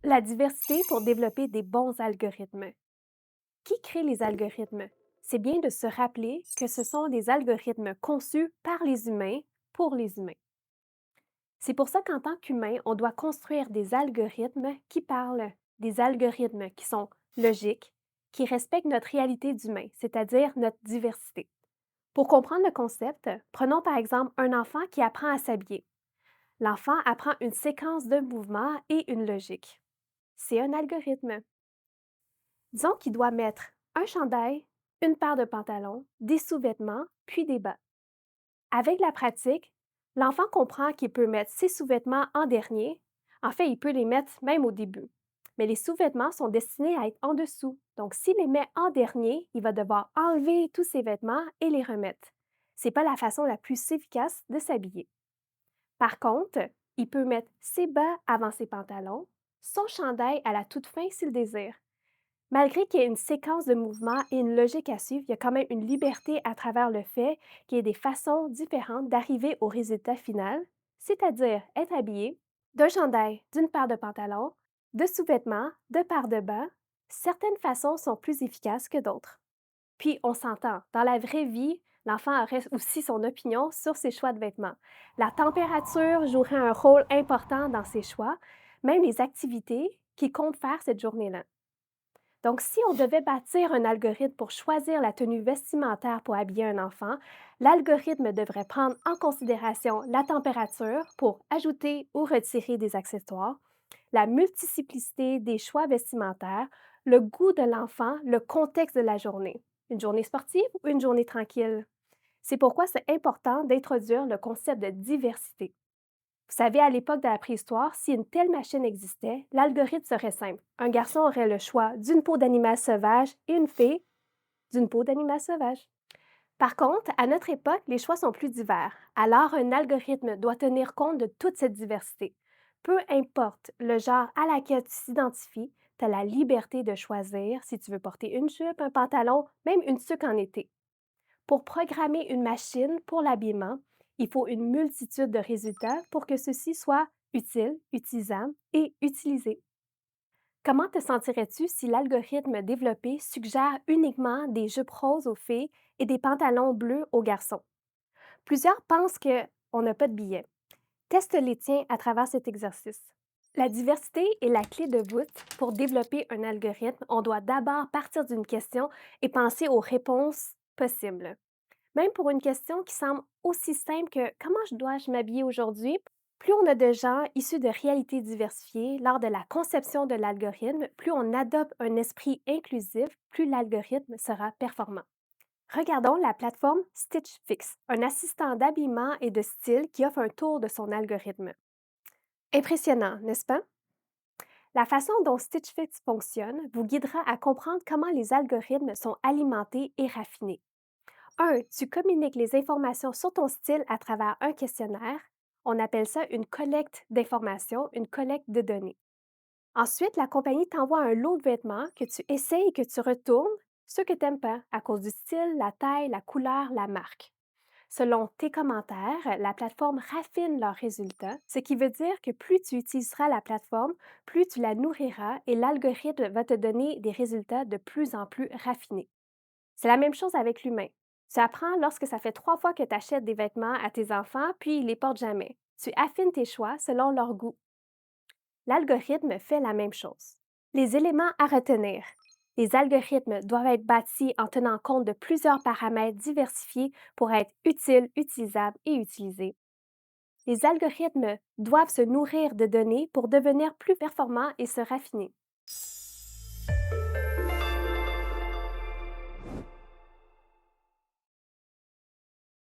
La diversité pour développer des bons algorithmes. Qui crée les algorithmes? C'est bien de se rappeler que ce sont des algorithmes conçus par les humains pour les humains. C'est pour ça qu'en tant qu'humain, on doit construire des algorithmes qui parlent, des algorithmes qui sont logiques, qui respectent notre réalité d'humain, c'est-à-dire notre diversité. Pour comprendre le concept, prenons par exemple un enfant qui apprend à s'habiller. L'enfant apprend une séquence de mouvements et une logique. C'est un algorithme. Disons qu'il doit mettre un chandail, une paire de pantalons, des sous-vêtements, puis des bas. Avec la pratique, l'enfant comprend qu'il peut mettre ses sous-vêtements en dernier. En fait, il peut les mettre même au début. Mais les sous-vêtements sont destinés à être en dessous. Donc, s'il les met en dernier, il va devoir enlever tous ses vêtements et les remettre. Ce n'est pas la façon la plus efficace de s'habiller. Par contre, il peut mettre ses bas avant ses pantalons, son chandail à la toute fin s'il désire. Malgré qu'il y ait une séquence de mouvements et une logique à suivre, il y a quand même une liberté à travers le fait qu'il y ait des façons différentes d'arriver au résultat final, c'est-à-dire être habillé d'un chandail, d'une paire de pantalons, de sous-vêtements, de paires de bas. Certaines façons sont plus efficaces que d'autres. Puis, on s'entend, dans la vraie vie, l'enfant aurait aussi son opinion sur ses choix de vêtements. La température jouerait un rôle important dans ses choix, même les activités qu'il compte faire cette journée-là. Donc, si on devait bâtir un algorithme pour choisir la tenue vestimentaire pour habiller un enfant, l'algorithme devrait prendre en considération la température pour ajouter ou retirer des accessoires, la multiplicité des choix vestimentaires, le goût de l'enfant, le contexte de la journée. Une journée sportive ou une journée tranquille? C'est pourquoi c'est important d'introduire le concept de diversité. Vous savez, à l'époque de la préhistoire, si une telle machine existait, l'algorithme serait simple. Un garçon aurait le choix d'une peau d'animal sauvage et une fille d'une peau d'animal sauvage. Par contre, à notre époque, les choix sont plus divers. Alors, un algorithme doit tenir compte de toute cette diversité. Peu importe le genre à laquelle tu s'identifies, tu as la liberté de choisir si tu veux porter une jupe, un pantalon, même une tuque en été. Pour programmer une machine pour l'habillement, il faut une multitude de résultats pour que ceci soit utile, utilisable et utilisé. Comment te sentirais-tu si l'algorithme développé suggère uniquement des jupes roses aux filles et des pantalons bleus aux garçons? Plusieurs pensent qu'on n'a pas de billet. Teste les tiens à travers cet exercice. La diversité est la clé de voûte. Pour développer un algorithme, on doit d'abord partir d'une question et penser aux réponses possibles. Même pour une question qui semble aussi simple que comment dois-je m'habiller aujourd'hui, plus on a de gens issus de réalités diversifiées lors de la conception de l'algorithme, plus on adopte un esprit inclusif, plus l'algorithme sera performant. Regardons la plateforme Stitch Fix, un assistant d'habillement et de style qui offre un tour de son algorithme. Impressionnant, n'est-ce pas? La façon dont Stitch Fix fonctionne vous guidera à comprendre comment les algorithmes sont alimentés et raffinés. 1. Tu communiques les informations sur ton style à travers un questionnaire. On appelle ça une collecte d'informations, une collecte de données. Ensuite, la compagnie t'envoie un lot de vêtements que tu essayes et que tu retournes, ceux que tu n'aimes pas, à cause du style, la taille, la couleur, la marque. Selon tes commentaires, la plateforme raffine leurs résultats, ce qui veut dire que plus tu utiliseras la plateforme, plus tu la nourriras et l'algorithme va te donner des résultats de plus en plus raffinés. C'est la même chose avec l'humain. Tu apprends lorsque ça fait 3 fois que tu achètes des vêtements à tes enfants, puis ils ne les portent jamais. Tu affines tes choix selon leur goût. L'algorithme fait la même chose. Les éléments à retenir. Les algorithmes doivent être bâtis en tenant compte de plusieurs paramètres diversifiés pour être utiles, utilisables et utilisés. Les algorithmes doivent se nourrir de données pour devenir plus performants et se raffiner.